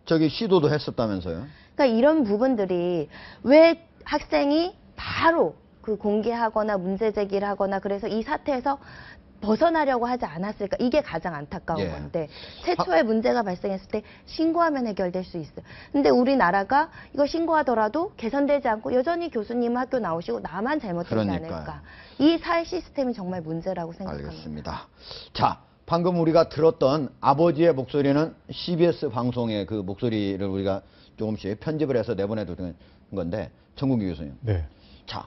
시도도 했었다면서요? 그러니까 이런 부분들이 왜 학생이 바로 그 공개하거나 문제 제기를 하거나 그래서 이 사태에서 벗어나려고 하지 않았을까? 이게 가장 안타까운 건데 최초의 문제가 발생했을 때 신고하면 해결될 수 있어요. 근데 우리나라가 이거 신고하더라도 개선되지 않고 여전히 교수님 학교 나오시고 나만 잘못되지 않을까? 이 사회 시스템이 정말 문제라고 생각합니다. 알겠습니다. 자, 방금 우리가 들었던 아버지의 목소리는 CBS 방송의 그 목소리를 우리가 조금씩 편집을 해서 내보내드린 건데 정국기 교수님. 자,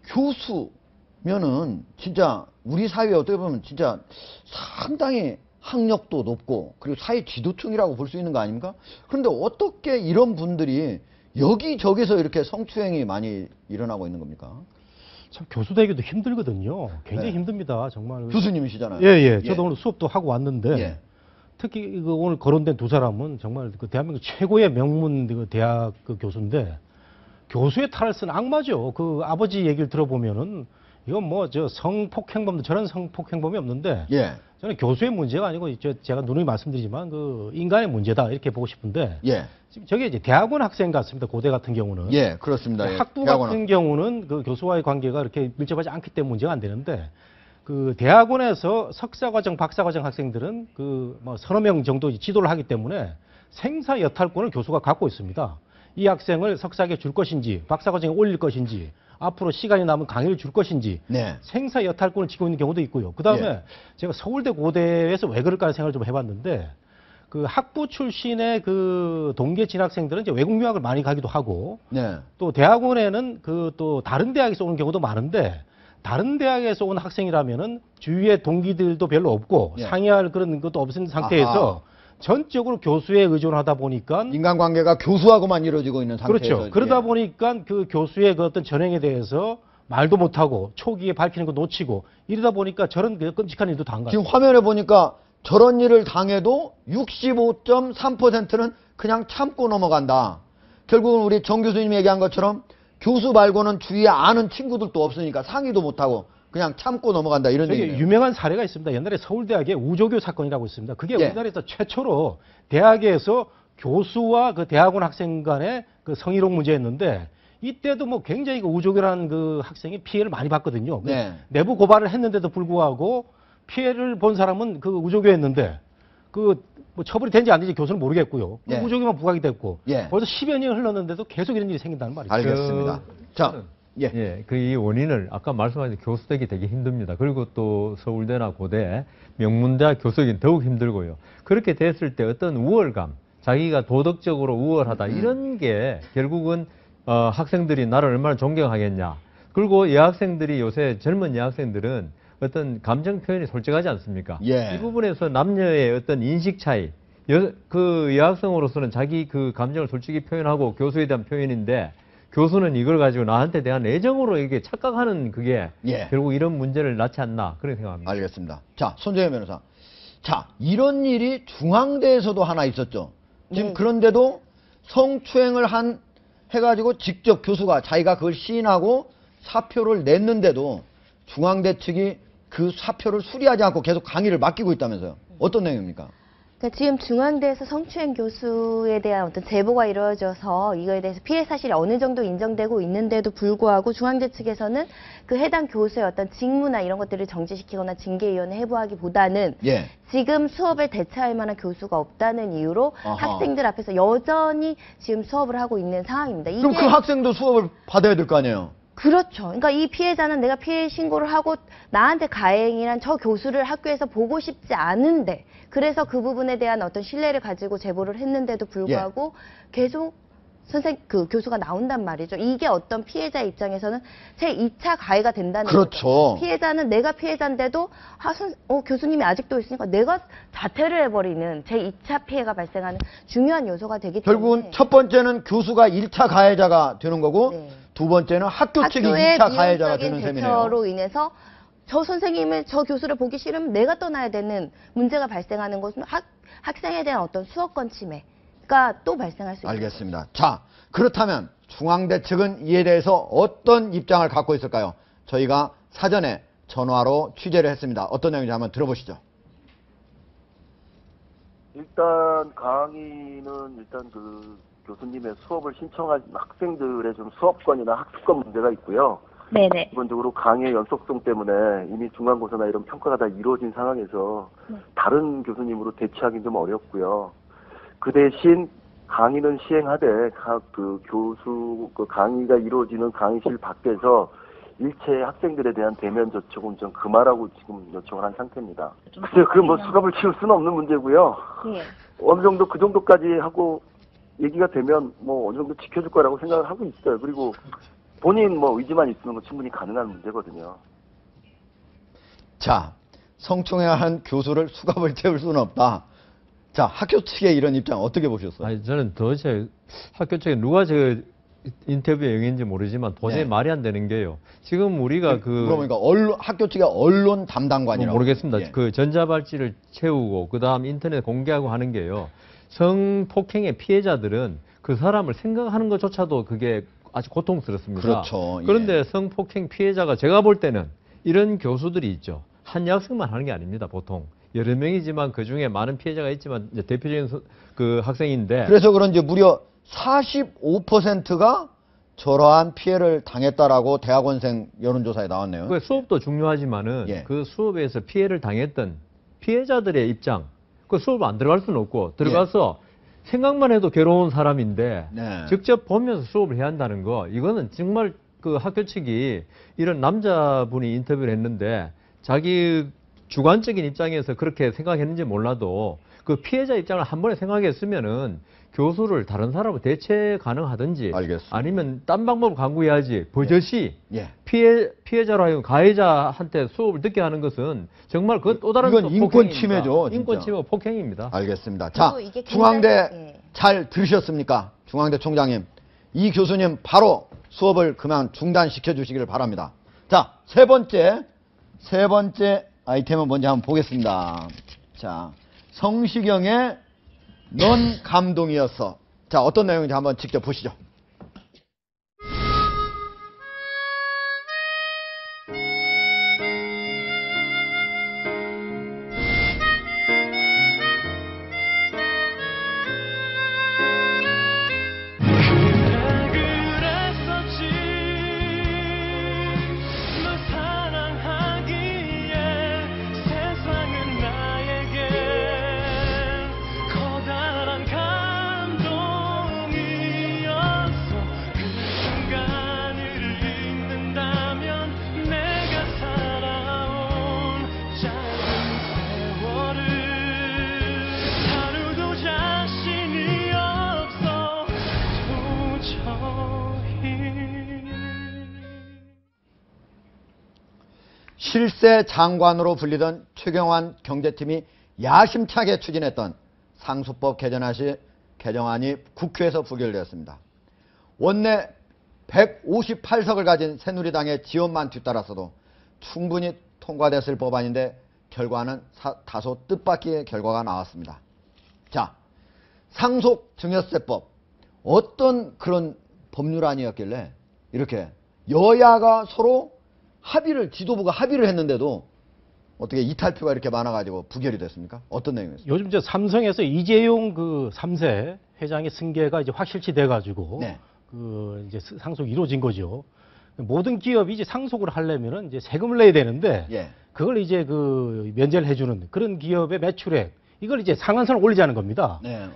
교수면은 진짜 우리 사회에 어떻게 보면 진짜 상당히 학력도 높고 그리고 사회 지도층이라고 볼 수 있는 거 아닙니까? 그런데 어떻게 이런 분들이 여기저기서 이렇게 성추행이 많이 일어나고 있는 겁니까? 참 교수 되기도 힘들거든요. 굉장히 힘듭니다. 정말. 교수님이시잖아요. 저도 오늘 수업도 하고 왔는데 특히 오늘 거론된 두 사람은 정말 그 대한민국 최고의 명문 그 대학 그 교수인데 교수의 탈을 쓴 악마죠. 그 아버지 얘기를 들어보면은 이건 뭐 저 성폭행범도 저런 성폭행범이 없는데 저는 교수의 문제가 아니고 제가 누누이 말씀드리지만 그 인간의 문제다 이렇게 보고 싶은데 지금 저게 이제 대학원 학생 같습니다. 고대 같은 경우는 그렇습니다. 학부 같은 경우는 그 교수와의 관계가 그렇게 밀접하지 않기 때문에 문제가 안 되는데 그 대학원에서 석사과정, 박사과정 학생들은 그 뭐 서너 명 정도 지도를 하기 때문에 생사 여탈권을 교수가 갖고 있습니다. 이 학생을 석사학위에 줄 것인지 박사과정에 올릴 것인지 앞으로 시간이 남은 강의를 줄 것인지 생사 여탈권을 지고 있는 경우도 있고요. 그다음에 제가 서울대 고대에서 왜 그럴까 생각을 좀 해봤는데 그 학부 출신의 그 동계 진학생들은 이제 외국 유학을 많이 가기도 하고 또 대학원에는 그 또 다른 대학에서 오는 경우도 많은데 다른 대학에서 온 학생이라면은 주위에 동기들도 별로 없고 상의할 그런 것도 없는 상태에서 전적으로 교수에 의존하다 보니까 인간관계가 교수하고만 이루어지고 있는 상태에서 그렇죠. 그러다 보니까 그 교수의 그 어떤 전행에 대해서 말도 못하고 초기에 밝히는 거 놓치고 이러다 보니까 저런 끔찍한 일도 당한 거예요. 지금 화면에 보니까 저런 일을 당해도 65.3%는 그냥 참고 넘어간다. 결국은 우리 정 교수님이 얘기한 것처럼 교수 말고는 주위에 아는 친구들도 없으니까 상의도 못하고 그냥 참고 넘어간다 이런 얘기예요. 유명한 사례가 있습니다. 옛날에 서울대학에 우조교 사건이라고 있습니다. 그게 우리나라에서 최초로 대학에서 교수와 그 대학원 학생 간의 그 성희롱 문제였는데 이때도 뭐 굉장히 그 우조교라는 그 학생이 피해를 많이 받거든요. 내부 고발을 했는데도 불구하고 피해를 본 사람은 그 우조교였는데 그 뭐 처벌이 된지 안 된지 교수는 모르겠고요. 우조교만 부각이 됐고 벌써 10여 년이 흘렀는데도 계속 이런 일이 생긴다는 말이죠. 알겠습니다. 자. 그 이 원인을 아까 말씀하신 교수 되기 되게 힘듭니다. 그리고 또 서울대나 고대, 명문대학 교수이긴 더욱 힘들고요. 그렇게 됐을 때 어떤 우월감, 자기가 도덕적으로 우월하다 이런 게 결국은 학생들이 나를 얼마나 존경하겠냐. 그리고 여학생들이 요새 젊은 여학생들은 어떤 감정 표현이 솔직하지 않습니까? 이 부분에서 남녀의 어떤 인식 차이, 그 여학생으로서는 자기 그 감정을 솔직히 표현하고 교수에 대한 표현인데 교수는 이걸 가지고 나한테 대한 애정으로 이게 착각하는 그게 결국 이런 문제를 낳지 않나 그렇게 생각합니다. 알겠습니다. 자, 손재현 변호사. 자, 이런 일이 중앙대에서도 하나 있었죠. 지금 그런데도 성추행을 해가지고 직접 교수가 자기가 그걸 시인하고 사표를 냈는데도 중앙대 측이 그 사표를 수리하지 않고 계속 강의를 맡기고 있다면서요. 어떤 내용입니까? 그러니까 지금 중앙대에서 성추행 교수에 대한 어떤 제보가 이루어져서 이거에 대해서 피해 사실이 어느 정도 인정되고 있는데도 불구하고 중앙대 측에서는 그 해당 교수의 어떤 직무나 이런 것들을 정지시키거나 징계위원회 해부하기보다는 예. 지금 수업을 대체할 만한 교수가 없다는 이유로 아하. 학생들 앞에서 여전히 지금 수업을 하고 있는 상황입니다. 그럼 그 학생도 수업을 받아야 될 거 아니에요? 그렇죠. 그러니까 이 피해자는 내가 피해 신고를 하고 나한테 가해행위란 저 교수를 학교에서 보고 싶지 않은데 그래서 그 부분에 대한 어떤 신뢰를 가지고 제보를 했는데도 불구하고 계속 그 교수가 나온단 말이죠. 이게 어떤 피해자 입장에서는 제 2차 가해가 된다는 그렇죠. 거죠. 피해자는 내가 피해자인데도 교수님이 아직도 있으니까 내가 자퇴를 해버리는 제 2차 피해가 발생하는 중요한 요소가 되기 때문에 결국은 첫 번째는 교수가 1차 가해자가 되는 거고 네. 두 번째는 학교 측이 학교의 2차 가해자가 되는 미온적인 셈이네요. 대처로 인해서 저 선생님을 저 교수를 보기 싫으면 내가 떠나야 되는 문제가 발생하는 것은 학생에 대한 어떤 수업권 침해가 또 발생할 수 있습니다. 알겠습니다. 자, 그렇다면 중앙대 측은 이에 대해서 어떤 입장을 갖고 있을까요? 저희가 사전에 전화로 취재를 했습니다. 어떤 내용인지 한번 들어보시죠. 일단 강의는 일단 그 교수님의 수업을 신청한 학생들의 좀 수업권이나 학습권 문제가 있고요. 네네. 기본적으로 강의의 연속성 때문에 이미 중간고사나 이런 평가가 다 이루어진 상황에서 다른 교수님으로 대체하기는 좀 어렵고요. 그 대신 강의는 시행하되 그 교수 그 강의가 이루어지는 강의실 밖에서 일체 학생들에 대한 대면 접촉은 좀 그만하고 지금 요청을 한 상태입니다. 글쎄요, 그 뭐 수갑을 치울 수는 없는 문제고요. 네. 어느 정도 그 정도까지 하고 얘기가 되면 뭐 어느 정도 지켜줄 거라고 생각을 하고 있어요. 그리고 본인 뭐 의지만 있으면 충분히 가능한 문제거든요. 자, 성추행한 교수를 수갑을 채울 수는 없다. 자, 학교 측의 이런 입장 어떻게 보셨어요? 아니, 저는 도대체 학교 측에 누가 저 인터뷰의 영인지 모르지만 도저히 네. 말이 안 되는 게요. 지금 우리가 그러니까 학교 측의 언론 담당관이라고. 모르겠습니다. 예. 그 전자발찌를 채우고 그다음 인터넷 공개하고 하는 게요. 성폭행의 피해자들은 그 사람을 생각하는 것조차도 그게 아주 고통스럽습니다. 그렇죠. 예. 그런데 성폭행 피해자가 제가 볼 때는 이런 교수들이 있죠. 한 여학생만 하는 게 아닙니다. 보통 여러 명이지만 그 중에 많은 피해자가 있지만 이제 대표적인 그 학생인데. 그래서 그런지 무려 45%가 저러한 피해를 당했다라고 대학원생 여론조사에 나왔네요. 그 수업도 중요하지만은 예. 그 수업에서 피해를 당했던 피해자들의 입장, 그 수업을 안 들어갈 수는 없고 들어가서 생각만 해도 괴로운 사람인데 네. 직접 보면서 수업을 해야 한다는 거, 이거는 정말 그 학교 측이 이런 남자분이 인터뷰를 했는데 자기 주관적인 입장에서 그렇게 생각했는지 몰라도 그 피해자 입장을 한 번에 생각했으면은 교수를 다른 사람으로 대체 가능하든지 알겠습니다. 아니면 딴 방법을 강구해야지 버젓이 예. 피해자로 하여금 가해자한테 수업을 듣게 하는 것은 정말 그 또 다른 이건 또 인권 폭행입니다. 침해죠, 진짜. 인권 침해 폭행입니다. 알겠습니다. 자, 그리고 이게 중앙대 굉장히- 잘 들으셨습니까? 중앙대 총장님. 이 교수님 바로 수업을 그만 중단시켜 주시기를 바랍니다. 자, 세 번째 아이템은 뭔지 한번 보겠습니다. 자, 성시경의 넌 감동이었어. 자, 어떤 내용인지 한번 직접 보시죠. 그랬었지 널 사랑하기에 세상은 나에게 커다란 감동이었어. 그 순간을 잊는다면 내가 살아온 짧은 세월을 하루도 자신이 없어 실세 장관으로 불리던 최경환 경제팀이 야심차게 추진했던 상수법 개정안이 국회에서 부결되었습니다. 원내 158석을 가진 새누리당의 지원만 뒤따랐어도 충분히 통과됐을 법안인데 결과는 다소 뜻밖의 결과가 나왔습니다. 자, 상속증여세법 어떤 그런 법률안이었길래 이렇게 여야가 서로 지도부가 합의를 했는데도 어떻게 이탈표가 이렇게 많아가지고 부결이 됐습니까? 어떤 내용이었습니까? 요즘 저 삼성에서 이재용 그 3세 회장의 승계가 이제 확실시 돼가지고 네. 그 이제 상속이 이루어진 거죠. 모든 기업이 이제 상속을 하려면은 이제 세금을 내야 되는데 예. 그걸 이제 그 면제를 해주는 그런 기업의 매출액 이걸 이제 상한선을 올리자는 겁니다. 네.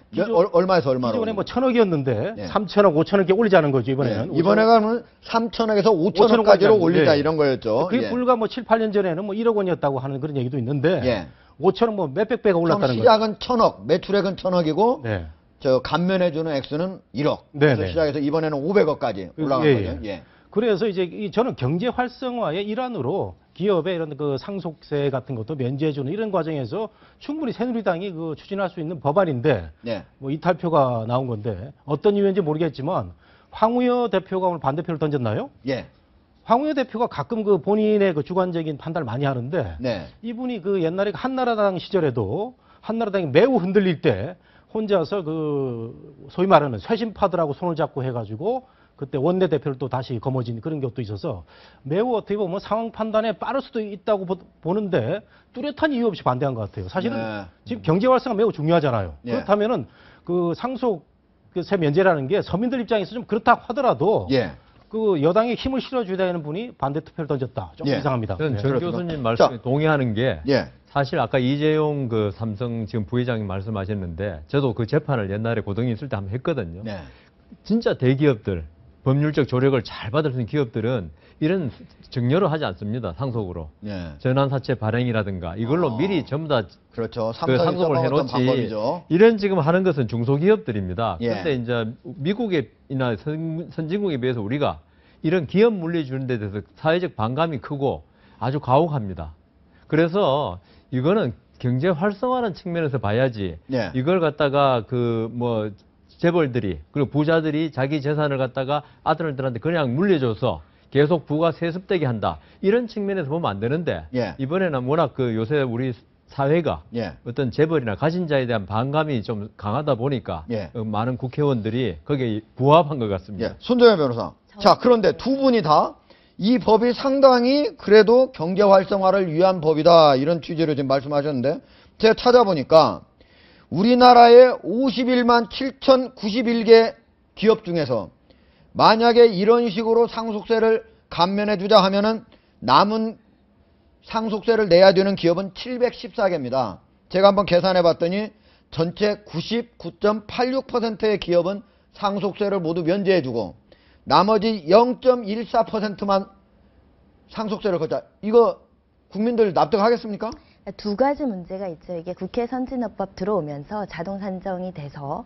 얼마에서 얼마로? 기존에 뭐 1,000억이었는데 네. 3,000억, 5,000억에 올리자는 거죠 이번에는. 네. 이번에가 3,000억에서 5,000억까지로 올리자 네. 이런 거였죠. 그게 예. 불과 뭐 7, 8년 전에는 뭐 1억 원이었다고 하는 그런 얘기도 있는데 예. 5,000억 뭐 몇백 배가 올랐다는 거죠. 시작은 1,000억, 매출액은 1,000억이고 네. 저 감면해주는 액수는 1억. 네, 그래서 네. 시작해서 이번에는 500억까지 올라간 예, 거죠. 예. 그래서 이제 저는 경제 활성화의 일환으로 기업의 이런 그 상속세 같은 것도 면제해주는 이런 과정에서 충분히 새누리당이 그 추진할 수 있는 법안인데 네. 뭐 이탈표가 나온 건데 어떤 이유인지 모르겠지만 황우여 대표가 오늘 반대표를 던졌나요? 예. 황우여 대표가 가끔 그 본인의 그 주관적인 판단을 많이 하는데 네. 이분이 그 옛날에 한나라당 시절에도 한나라당이 매우 흔들릴 때 혼자서 그 소위 말하는 쇄신파들하고 손을 잡고 해가지고 그때 원내대표를 또 다시 거머쥔 그런 것도 있어서 매우 어떻게 보면 상황 판단에 빠를 수도 있다고 보는데 뚜렷한 이유 없이 반대한 것 같아요. 사실은 네. 지금 경제 활성화 매우 중요하잖아요. 예. 그렇다면은 그 상속세 면제라는 게 서민들 입장에서 좀 그렇다 하더라도 예. 그 여당에 힘을 실어줘야 되는 분이 반대 투표를 던졌다. 좀 예. 이상합니다. 저는 네. 정 교수님 말씀에 동의하는 게 예. 사실 아까 이재용 그 삼성 지금 부회장이 말씀하셨는데 저도 그 재판을 옛날에 고등이 있을 때 한번 했거든요. 네. 진짜 대기업들 법률적 조력을 잘 받을 수 있는 기업들은 이런 증여를 하지 않습니다. 상속으로. 네. 전환사채 발행이라든가 이걸로 미리 전부 다 그렇죠. 그 상속을 해놓지. 방법이죠. 이런 지금 하는 것은 중소기업들입니다. 예. 그런데 이제 미국이나 선진국에 비해서 우리가 이런 기업 물리 주는 데 대해서 사회적 반감이 크고 아주 가혹합니다. 그래서 이거는 경제 활성화하는 측면에서 봐야지 예. 이걸 갖다가 그 뭐 재벌들이 그리고 부자들이 자기 재산을 갖다가 아들들한테 그냥 물려줘서 계속 부가 세습되게 한다. 이런 측면에서 보면 안 되는데 예. 이번에는 워낙 그 요새 우리 사회가 예. 어떤 재벌이나 가진 자에 대한 반감이 좀 강하다 보니까 예. 많은 국회의원들이 거기에 부합한 것 같습니다. 예. 손정혜 변호사. 자, 그런데 두 분이 다 이 법이 상당히 그래도 경제 활성화를 위한 법이다. 이런 취지로 지금 말씀하셨는데 제가 찾아보니까 우리나라의 51만 7,091개 기업 중에서 만약에 이런 식으로 상속세를 감면해주자 하면은 남은 상속세를 내야 되는 기업은 714개입니다. 제가 한번 계산해 봤더니 전체 99.86%의 기업은 상속세를 모두 면제해주고 나머지 0.14%만 상속세를 걷자. 이거 국민들 납득하겠습니까? 두 가지 문제가 있죠. 이게 국회 선진화법 들어오면서 자동 산정이 돼서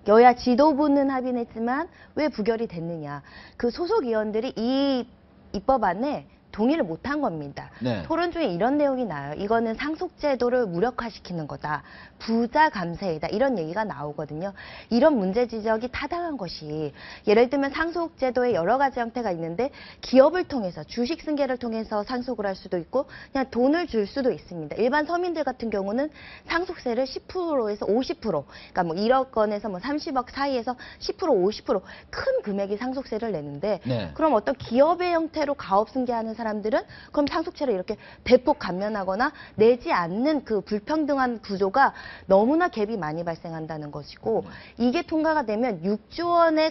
여야 지도부는 합의했지만 왜 부결이 됐느냐. 그 소속 의원들이 이 입법안에 동의를 못한 겁니다. 네. 토론 중에 이런 내용이 나와요. 이거는 상속제도를 무력화시키는 거다. 부자 감세이다. 이런 얘기가 나오거든요. 이런 문제 지적이 타당한 것이 예를 들면 상속제도에 여러 가지 형태가 있는데 기업을 통해서 주식 승계를 통해서 상속을 할 수도 있고 그냥 돈을 줄 수도 있습니다. 일반 서민들 같은 경우는 상속세를 10%에서 50% 그러니까 뭐 1억 원에서 뭐 30억 사이에서 10% 50% 큰 금액의 상속세를 내는데 네. 그럼 어떤 기업의 형태로 가업 승계하는 사람들은 그럼 상속세를 이렇게 대폭 감면하거나 내지 않는 그 불평등한 구조가 너무나 갭이 많이 발생한다는 것이고 이게 통과가 되면 6조 원의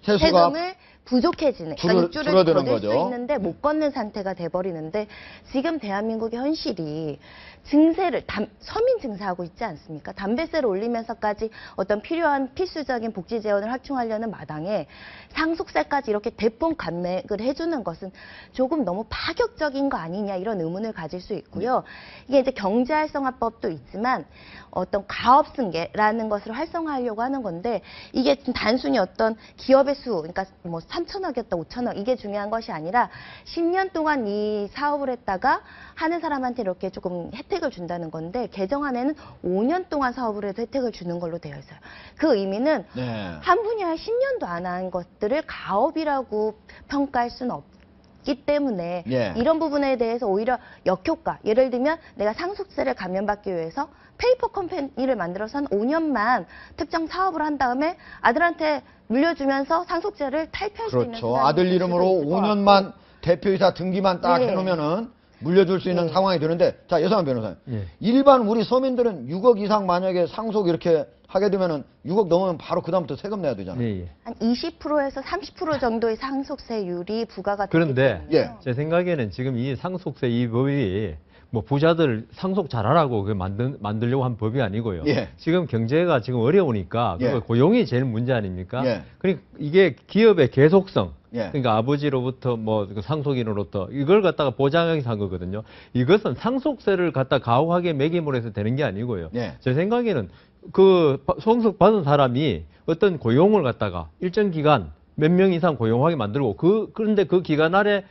세금을 부족해지는 그러니까 6조를 걷을 수 있는데 못 걷는 상태가 돼버리는데 지금 대한민국의 현실이 증세를 서민 증세하고 있지 않습니까? 담배세를 올리면서까지 어떤 필요한 필수적인 복지 재원을 확충하려는 마당에 상속세까지 이렇게 대폭 감액을 해주는 것은 조금 너무 파격적인 거 아니냐 이런 의문을 가질 수 있고요. 이게 이제 경제활성화법도 있지만 어떤 가업승계라는 것을 활성화하려고 하는 건데 이게 단순히 어떤 기업의 수 그러니까 뭐 3천억이었다 5천억 이게 중요한 것이 아니라 10년 동안 이 사업을 했다가 하는 사람한테 이렇게 조금 혜택을 준다는 건데 개정안에는 5년 동안 사업을 해도 혜택을 주는 걸로 되어 있어요. 그 의미는 한 분야에 10년도 안 한 것들을 가업이라고 평가할 수는 없기 때문에 이런 부분에 대해서 오히려 역효과 예를 들면 내가 상속세를 감면받기 위해서 페이퍼 컴퍼니를 만들어서 한 5년만 특정 사업을 한 다음에 아들한테 물려주면서 상속세를 탈피할 수 있는 그렇죠. 아들 이름으로 5년만 대표이사 등기만 딱 해놓으면은 물려줄 수 있는 상황이 되는데, 자, 여상한 변호사님. 예. 일반 우리 서민들은 6억 이상 만약에 상속 이렇게 하게 되면은 6억 넘으면 바로 그다음부터 세금 내야 되잖아요. 예, 예. 한 20%에서 30% 정도의 상속세율이 부과가 되기 그런데 때문에 제 생각에는 지금 이 상속세 이 법이 뭐 부자들 상속 잘하라고 만들려고 한 법이 아니고요. 예. 지금 경제가 지금 어려우니까 예. 고용이 제일 문제 아닙니까? 예. 그러니까 이게 기업의 계속성, 예. 그러니까 아버지로부터 뭐 상속인으로부터 이걸 갖다가 보장하기 한 거거든요. 이것은 상속세를 갖다 가혹하게 매김으로 해서 되는 게 아니고요. 예. 제 생각에는 그 상속 받은 사람이 어떤 고용을 갖다가 일정 기간 몇 명 이상 고용하게 만들고 그런데 그 기간 안에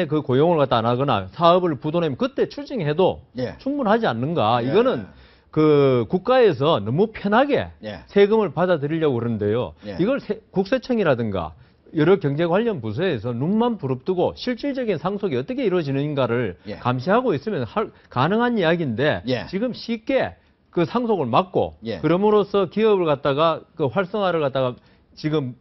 그 고용을 갖다 안 하거나 사업을 부도내면 그때 추징해도 예. 충분하지 않는가. 예. 이거는 그 국가에서 너무 편하게 예. 세금을 받아들이려고 그러는데요. 예. 이걸 국세청이라든가 여러 경제 관련 부서에서 눈만 부릅뜨고 실질적인 상속이 어떻게 이루어지는가를 예. 감시하고 있으면 가능한 이야기인데 예. 지금 쉽게 그 상속을 막고 예. 그럼으로써 기업을 갖다가 그 활성화를 갖다가 지금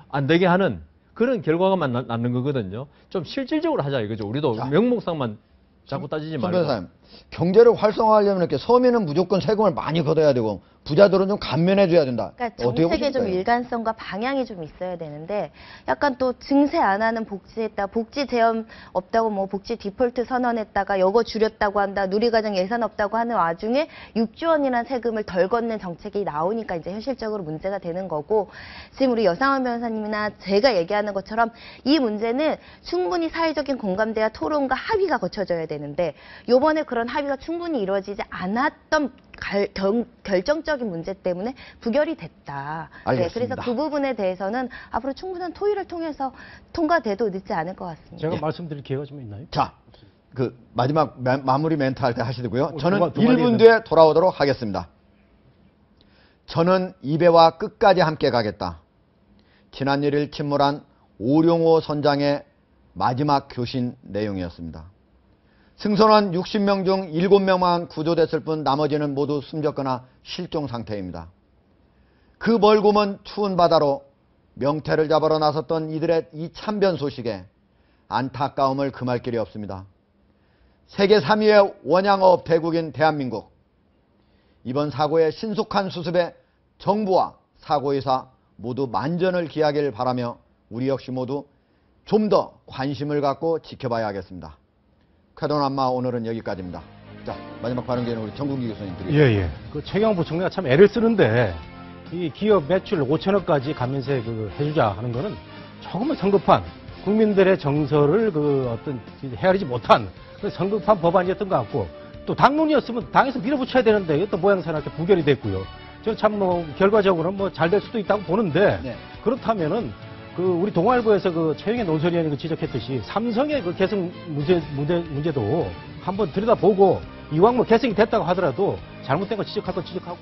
안 되게 하는 그런 결과가 낳는 거거든요. 좀 실질적으로 하자 이거죠. 우리도 명목상만 자꾸 따지지 말고. 변호사님, 경제를 활성화하려면 이렇게 서민은 무조건 세금을 많이 걷어야 되고 부자들은 좀 감면해줘야 된다. 그러니까 어떻게 정책에 좀 보십니까? 일관성과 방향이 좀 있어야 되는데 약간 또 증세 안 하는 복지했다, 복지 제한 없다고 뭐 복지 디폴트 선언했다가 요거 줄였다고 한다, 누리과정 예산 없다고 하는 와중에 6조 원이라는 세금을 덜 걷는 정책이 나오니까 이제 현실적으로 문제가 되는 거고 지금 우리 여상원 변호사님이나 제가 얘기하는 것처럼 이 문제는 충분히 사회적인 공감대와 토론과 합의가 거쳐져야 되는데 요번에 그런 합의가 충분히 이루어지지 않았던 결정적인 문제 때문에 부결이 됐다. 네, 그래서 그 부분에 대해서는 앞으로 충분한 토의를 통해서 통과돼도 늦지 않을 것 같습니다. 제가 말씀드릴 기회가 좀 있나요? 자, 그 마지막 마무리 멘트 할 때 하시고요. 저는 두 마디 1분 뒤에 돌아오도록 하겠습니다. 저는 이배와 끝까지 함께 가겠다. 지난 1일 침몰한 오룡호 선장의 마지막 교신 내용이었습니다. 승선원 60명 중 7명만 구조됐을 뿐 나머지는 모두 숨졌거나 실종 상태입니다. 그 멀고 먼 추운 바다로 명태를 잡으러 나섰던 이들의 이 참변 소식에 안타까움을 금할 길이 없습니다. 세계 3위의 원양어업 대국인 대한민국. 이번 사고의 신속한 수습에 정부와 사고의사 모두 만전을 기하길 바라며 우리 역시 모두 좀 더 관심을 갖고 지켜봐야 하겠습니다. 쾌도남마 오늘은 여기까지입니다. 자, 마지막 발언 기회는 우리 정국기 교수님 드리겠습니다. 예. 그 최경환 부총리가 참 애를 쓰는데 이 기업 매출 5천억까지 감면세 해주자 하는 거는 조금은 성급한 국민들의 정서를 헤아리지 못한 성급한 법안이었던 것 같고 또 당론이었으면 당에서 밀어붙여야 되는데 이것도 모양새롭게 부결이 됐고요. 저 참 결과적으로는 잘 될 수도 있다고 보는데 네. 그렇다면은 우리 동아일보에서 최영애 논설위원이 지적했듯이 삼성의 개성 문제도 한번 들여다보고 이왕 개성이 됐다고 하더라도 잘못된 거 지적할 건 지적하고